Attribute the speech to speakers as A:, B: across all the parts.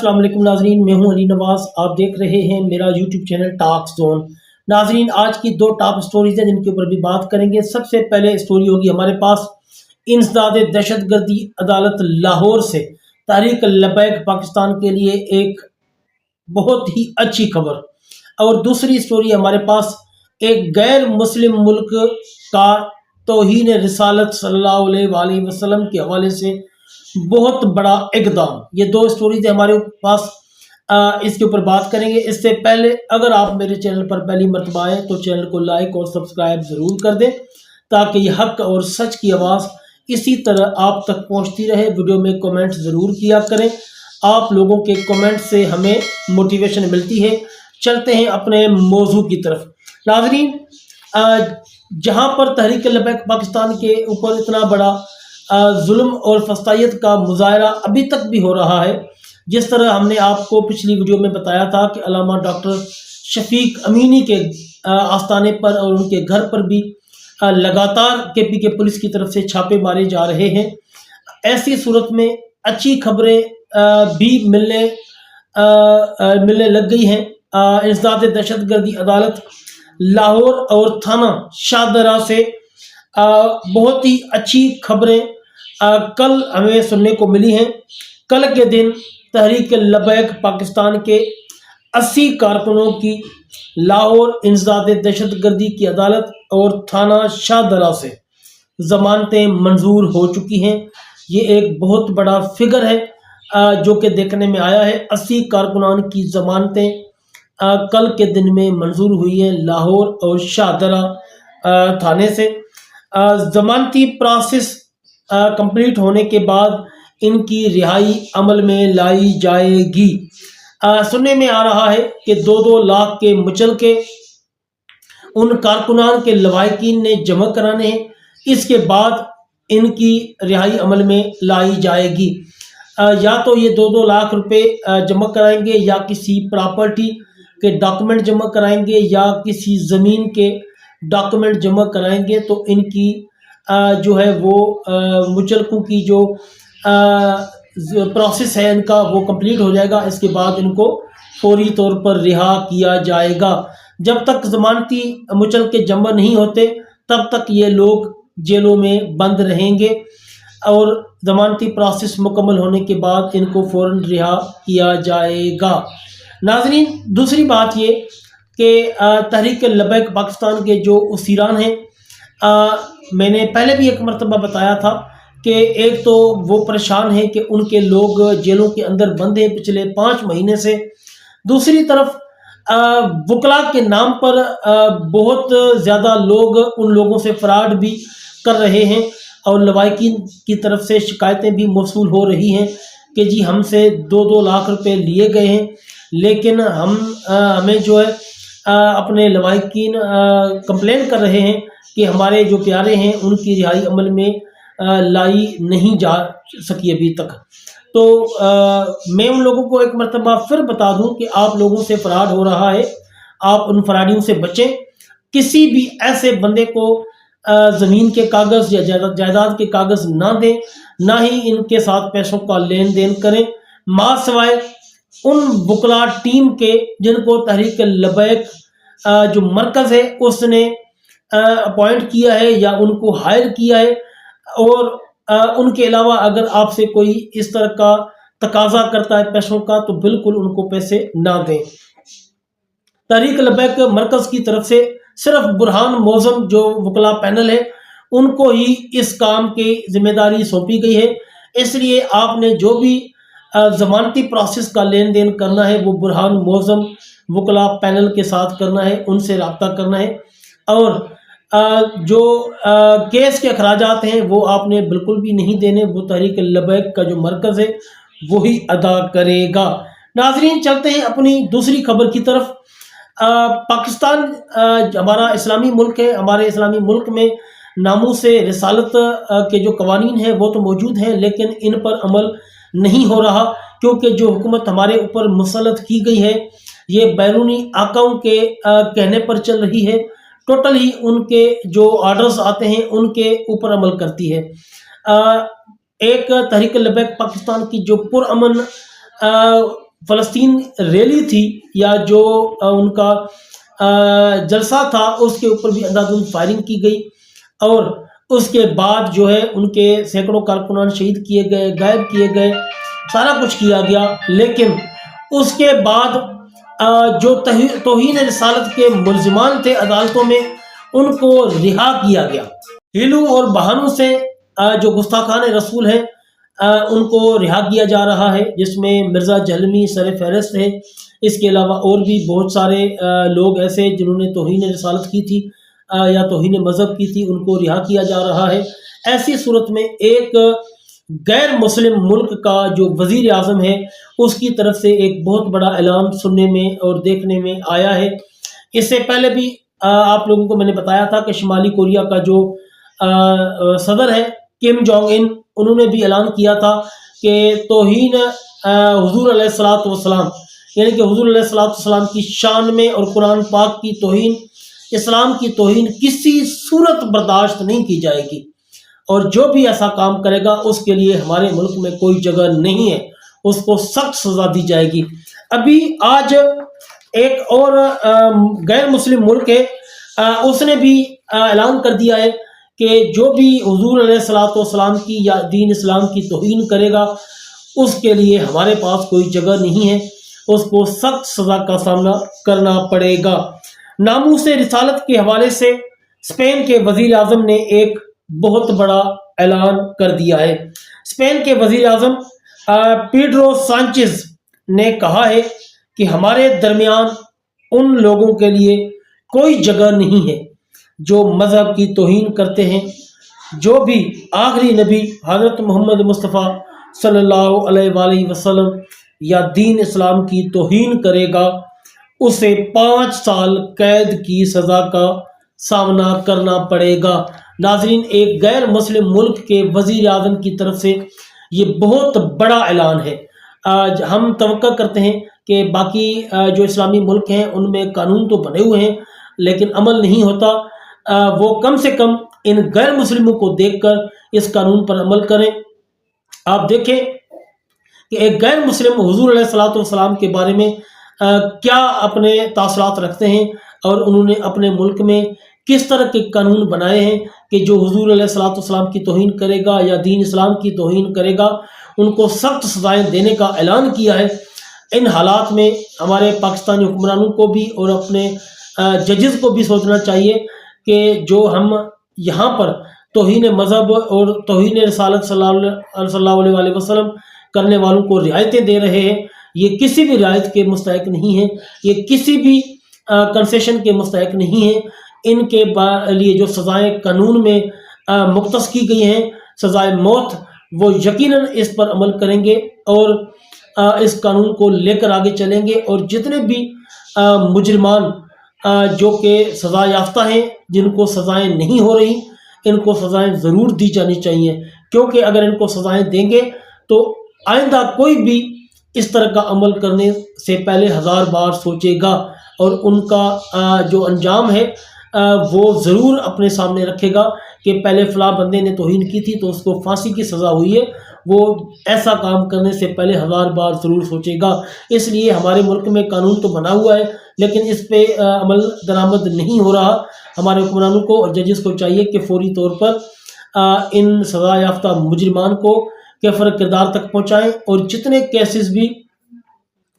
A: السلام علیکم ناظرین، میں ہوں علی نواز، آپ دیکھ رہے ہیں میرا یوٹیوب چینل ٹاک زون۔ ناظرین، آج کی دو ٹاپ سٹوریز ہیں جن کے اوپر بھی بات کریں گے۔ سب سے پہلے سٹوری ہوگی ہمارے پاس انسداد دہشت گردی عدالت لاہور سے تحریک لبیک پاکستان کے لیے ایک بہت ہی اچھی خبر، اور دوسری سٹوری ہمارے پاس ایک غیر مسلم ملک کا توہین رسالت صلی اللہ علیہ وآلہ وسلم کے حوالے سے بہت بڑا اقدام۔ یہ دو سٹوریز ہمارے پاس، اس کے اوپر بات کریں گے۔ اس سے پہلے اگر آپ میرے چینل پر پہلی مرتبہ آئے تو چینل کو لائک اور سبسکرائب ضرور کر دیں تاکہ یہ حق اور سچ کی آواز اسی طرح آپ تک پہنچتی رہے۔ ویڈیو میں کمنٹ ضرور کیا کریں، آپ لوگوں کے کمنٹ سے ہمیں موٹیویشن ملتی ہے۔ چلتے ہیں اپنے موضوع کی طرف۔ ناظرین، جہاں پر تحریک لبیک پاکستان کے اوپر اتنا بڑا ظلم اور فسطائیت کا مظاہرہ ابھی تک بھی ہو رہا ہے، جس طرح ہم نے آپ کو پچھلی ویڈیو میں بتایا تھا کہ علامہ ڈاکٹر شفیق امینی کے آستانے پر اور ان کے گھر پر بھی لگاتار کے پولیس کی طرف سے چھاپے مارے جا رہے ہیں۔ ایسی صورت میں اچھی خبریں بھی ملنے لگ گئی ہیں۔ انسداد دہشت گردی عدالت لاہور اور تھانہ شاہدرہ سے بہت ہی اچھی خبریں کل ہمیں سننے کو ملی ہیں۔ کل کے دن تحریک لبیک پاکستان کے 80 کارکنوں کی لاہور انسداد دہشت گردی کی عدالت اور تھانہ شاہدرہ سے ضمانتیں منظور ہو چکی ہیں۔ یہ ایک بہت بڑا فگر ہے جو کہ دیکھنے میں آیا ہے۔ 80 کارکنان کی ضمانتیں کل کے دن میں منظور ہوئی ہیں لاہور اور شاہدرہ تھانے سے۔ ضمانتی پروسیس کمپلیٹ ہونے کے بعد ان کی رہائی عمل میں لائی جائے گی۔ سننے میں آ رہا ہے کہ 2 لاکھ کے مچلقے ان کارکنان کے لواحقین نے جمع کرانے ہیں، اس کے بعد ان کی رہائی عمل میں لائی جائے گی۔ یا تو یہ 2 لاکھ روپے جمع کرائیں گے، یا کسی پراپرٹی کے ڈاکومنٹ جمع کرائیں گے، یا کسی زمین کے ڈاکومنٹ جمع کرائیں گے، تو ان کی جو ہے وہ مچلقوں کی جو پروسیس ہے ان کا وہ کمپلیٹ ہو جائے گا۔ اس کے بعد ان کو فوری طور پر رہا کیا جائے گا۔ جب تک ضمانتی مچلقے جمع نہیں ہوتے تب تک یہ لوگ جیلوں میں بند رہیں گے، اور ضمانتی پروسیس مکمل ہونے کے بعد ان کو فوراً رہا کیا جائے گا۔ ناظرین، دوسری بات یہ کہ تحریک لبیک پاکستان کے جو اسیران ہیں، میں نے پہلے بھی ایک مرتبہ بتایا تھا کہ ایک تو وہ پریشان ہیں کہ ان کے لوگ جیلوں کے اندر بند ہیں پچھلے 5 مہینے سے، دوسری طرف وکلاء کے نام پر بہت زیادہ لوگ ان لوگوں سے فراڈ بھی کر رہے ہیں، اور لواحقین کی طرف سے شکایتیں بھی موصول ہو رہی ہیں کہ جی ہم سے 2 لاکھ روپے لیے گئے ہیں، لیکن ہمیں جو ہے اپنے لواحقین کمپلین کر رہے ہیں کہ ہمارے جو پیارے ہیں ان کی رہائی عمل میں لائی نہیں جا سکی ابھی تک۔ تو میں ان لوگوں کو ایک مرتبہ پھر بتا دوں کہ آپ لوگوں سے فراڈ ہو رہا ہے، آپ ان فراڈیوں سے بچیں۔ کسی بھی ایسے بندے کو زمین کے کاغذ یا جائیداد کے کاغذ نہ دیں، نہ ہی ان کے ساتھ پیسوں کا لین دین کریں، ماں سوائے ان وکلاء ٹیم کے جن کو تحریک لبیک جو مرکز ہے اس نے اپوائنٹ کیا ہے یا ان کو ہائر کیا ہے، اور ان کے علاوہ اگر آپ سے کوئی اس طرح کا تقاضا کرتا ہے پیسوں کا تو بالکل ان کو پیسے نہ دیں۔ تحریک لبیک مرکز کی طرف سے صرف برہان معظم جو وکلاء پینل ہے ان کو ہی اس کام کی ذمہ داری سونپی گئی ہے، اس لیے آپ نے جو بھی ضمانتی پروسیس کا لین دین کرنا ہے وہ برہان معظم وکلاء پینل کے ساتھ کرنا ہے، ان سے رابطہ کرنا ہے، اور جو کیس کے اخراجات ہیں وہ آپ نے بالکل بھی نہیں دینے، وہ تحریک لبیک کا جو مرکز ہے وہی ادا کرے گا۔ ناظرین، چلتے ہیں اپنی دوسری خبر کی طرف۔ پاکستان ہمارا اسلامی ملک ہے، ہمارے اسلامی ملک میں ناموس رسالت کے جو قوانین ہیں وہ تو موجود ہیں، لیکن ان پر عمل نہیں ہو رہا، کیونکہ جو حکومت ہمارے اوپر مسلط کی گئی ہے یہ بیرونی آقاؤں کے کہنے پر چل رہی ہے، ٹوٹل ہی ان کے جو آرڈرز آتے ہیں ان کے اوپر عمل کرتی ہے۔ ایک تحریک لبیک پاکستان کی جو پرامن فلسطین ریلی تھی یا جو ان کا جلسہ تھا اس کے اوپر بھی اندھادھند فائرنگ کی گئی، اور اس کے بعد جو ہے ان کے سینکڑوں کارکنان شہید کیے گئے، غائب کیے گئے، سارا کچھ کیا گیا۔ لیکن اس کے بعد جو توہین رسالت کے ملزمان تھے عدالتوں میں، ان کو رہا کیا گیا۔ ہیلوں اور بہانوں سے جو گستاخان رسول ہیں ان کو رہا کیا جا رہا ہے، جس میں مرزا جہلمی سر فہرست ہے۔ اس کے علاوہ اور بھی بہت سارے لوگ ایسے جنہوں نے توہین رسالت کی تھی یا توہین مذہب کی تھی، ان کو رہا کیا جا رہا ہے۔ ایسی صورت میں ایک غیر مسلم ملک کا جو وزیر اعظم ہے اس کی طرف سے ایک بہت بڑا اعلان سننے میں اور دیکھنے میں آیا ہے۔ اس سے پہلے بھی آپ لوگوں کو میں نے بتایا تھا کہ شمالی کوریا کا جو صدر ہے کم جونگ ان، انہوں نے بھی اعلان کیا تھا کہ توہین حضور علیہ الصلوۃ والسلام، یعنی کہ حضور علیہ الصلوۃ والسلام کی شان میں اور قرآن پاک کی توہین، اسلام کی توہین کسی صورت برداشت نہیں کی جائے گی، اور جو بھی ایسا کام کرے گا اس کے لیے ہمارے ملک میں کوئی جگہ نہیں ہے، اس کو سخت سزا دی جائے گی۔ ابھی آج ایک اور غیر مسلم ملک ہے، اس نے بھی اعلان کر دیا ہے کہ جو بھی حضور علیہ الصلوۃ والسلام کی یا دین اسلام کی توہین کرے گا اس کے لیے ہمارے پاس کوئی جگہ نہیں ہے، اس کو سخت سزا کا سامنا کرنا پڑے گا۔ ناموس رسالت کے حوالے سے اسپین کے وزیر اعظم نے ایک بہت بڑا اعلان کر دیا ہے۔ اسپین کے وزیر اعظم پیڈرو سانچیز نے کہا ہے کہ ہمارے درمیان ان لوگوں کے لیے کوئی جگہ نہیں ہے جو مذہب کی توہین کرتے ہیں۔ جو بھی آخری نبی حضرت محمد مصطفیٰ صلی اللہ علیہ وآلہ وسلم یا دین اسلام کی توہین کرے گا اسے 5 سال قید کی سزا کا سامنا کرنا پڑے گا۔ ناظرین، ایک غیر مسلم ملک کے وزیر اعظم کی طرف سے یہ بہت بڑا اعلان ہے۔ ہم توقع کرتے ہیں کہ باقی جو اسلامی ملک ہیں ان میں قانون تو بنے ہوئے ہیں لیکن عمل نہیں ہوتا، وہ کم سے کم ان غیر مسلموں کو دیکھ کر اس قانون پر عمل کریں۔ آپ دیکھیں کہ ایک غیر مسلم حضور علیہ الصلوۃ والسلام کے بارے میں کیا اپنے تاثرات رکھتے ہیں، اور انہوں نے اپنے ملک میں کس طرح کے قانون بنائے ہیں کہ جو حضور علیہ الصلوۃ والسلام کی توہین کرے گا یا دین اسلام کی توہین کرے گا ان کو سخت سزائیں دینے کا اعلان کیا ہے۔ ان حالات میں ہمارے پاکستانی حکمرانوں کو بھی اور اپنے ججز کو بھی سوچنا چاہیے کہ جو ہم یہاں پر توہین مذہب اور توہین رسالت صلی اللہ علیہ وسلم کرنے والوں کو رعایتیں دے رہے ہیں، یہ کسی بھی رعایت کے مستحق نہیں ہیں، یہ کسی بھی کنسیشن کے مستحق نہیں ہیں۔ ان کے لیے جو سزائیں قانون میں مختص کی گئی ہیں، سزائے موت، وہ یقیناً اس پر عمل کریں گے اور اس قانون کو لے کر آگے چلیں گے، اور جتنے بھی مجرمان جو کہ سزا یافتہ ہیں، جن کو سزائیں نہیں ہو رہی، ان کو سزائیں ضرور دی جانی چاہیے، کیونکہ اگر ان کو سزائیں دیں گے تو آئندہ کوئی بھی اس طرح کا عمل کرنے سے پہلے 1000 بار سوچے گا، اور ان کا جو انجام ہے وہ ضرور اپنے سامنے رکھے گا کہ پہلے فلاں بندے نے توہین کی تھی تو اس کو پھانسی کی سزا ہوئی ہے، وہ ایسا کام کرنے سے پہلے 1000 بار ضرور سوچے گا۔ اس لیے ہمارے ملک میں قانون تو بنا ہوا ہے لیکن اس پہ عمل درآمد نہیں ہو رہا۔ ہمارے حکمرانوں کو اور ججز کو چاہیے کہ فوری طور پر ان سزا یافتہ مجرمان کو کفر کردار تک پہنچائیں، اور جتنے کیسز بھی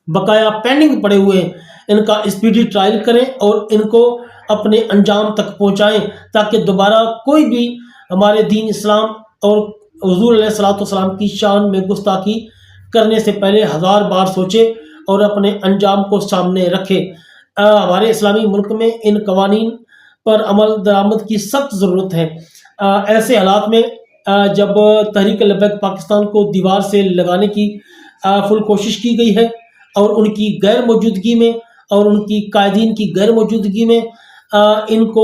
A: بقایا پینڈنگ پڑے ہوئے ہیں ان کا اسپیڈی ٹرائل کریں اور ان کو اپنے انجام تک پہنچائیں، تاکہ دوبارہ کوئی بھی ہمارے دین اسلام اور حضور علیہ الصلوۃ والسلام کی شان میں گستاخی کرنے سے پہلے 1000 بار سوچے اور اپنے انجام کو سامنے رکھے۔ ہمارے اسلامی ملک میں ان قوانین پر عمل درآمد کی سخت ضرورت ہے۔ ایسے حالات میں جب تحریک لبیک پاکستان کو دیوار سے لگانے کی فل کوشش کی گئی ہے، اور ان کی غیر موجودگی میں اور ان کی قائدین کی غیر موجودگی میں ان کو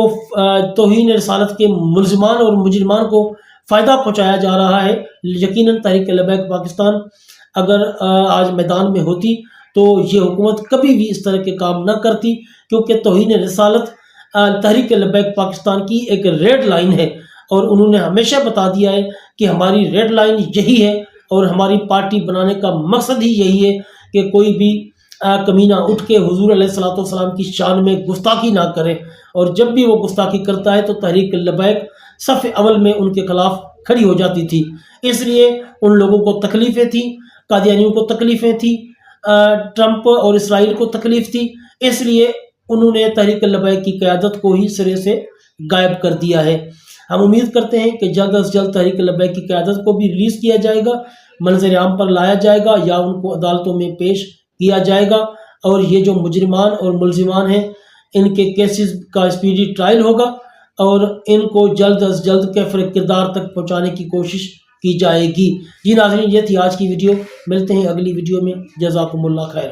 A: توہین رسالت کے ملزمان اور مجرمان کو فائدہ پہنچایا جا رہا ہے، یقیناً تحریک لبیک پاکستان اگر آج میدان میں ہوتی تو یہ حکومت کبھی بھی اس طرح کے کام نہ کرتی، کیونکہ توہین رسالت تحریک لبیک پاکستان کی ایک ریڈ لائن ہے، اور انہوں نے ہمیشہ بتا دیا ہے کہ ہماری ریڈ لائن یہی ہے، اور ہماری پارٹی بنانے کا مقصد ہی یہی ہے کہ کوئی بھی کمینہ اٹھ کے حضور علیہ الصلوۃ والسلام کی شان میں گستاخی نہ کرے، اور جب بھی وہ گستاخی کرتا ہے تو تحریک لبیک صف اول میں ان کے خلاف کھڑی ہو جاتی تھی۔ اس لیے ان لوگوں کو تکلیفیں تھیں، قادیانیوں کو تکلیفیں تھیں، ٹرمپ اور اسرائیل کو تکلیف تھی، اس لیے انہوں نے تحریک لبیک کی قیادت کو ہی سرے سے غائب کر دیا ہے۔ ہم امید کرتے ہیں کہ جلد از جلد تحریک لبیک کی قیادت کو بھی ریلیز کیا جائے گا، منظر عام پر لایا جائے گا، یا ان کو عدالتوں میں پیش کیا جائے گا، اور یہ جو مجرمان اور ملزمان ہیں ان کے کیسز کا اسپیڈی ٹرائل ہوگا، اور ان کو جلد از جلد کیفر کردار تک پہنچانے کی کوشش کی جائے گی۔ جی ناظرین، یہ تھی آج کی ویڈیو، ملتے ہیں اگلی ویڈیو میں، جزاکم اللہ خیر۔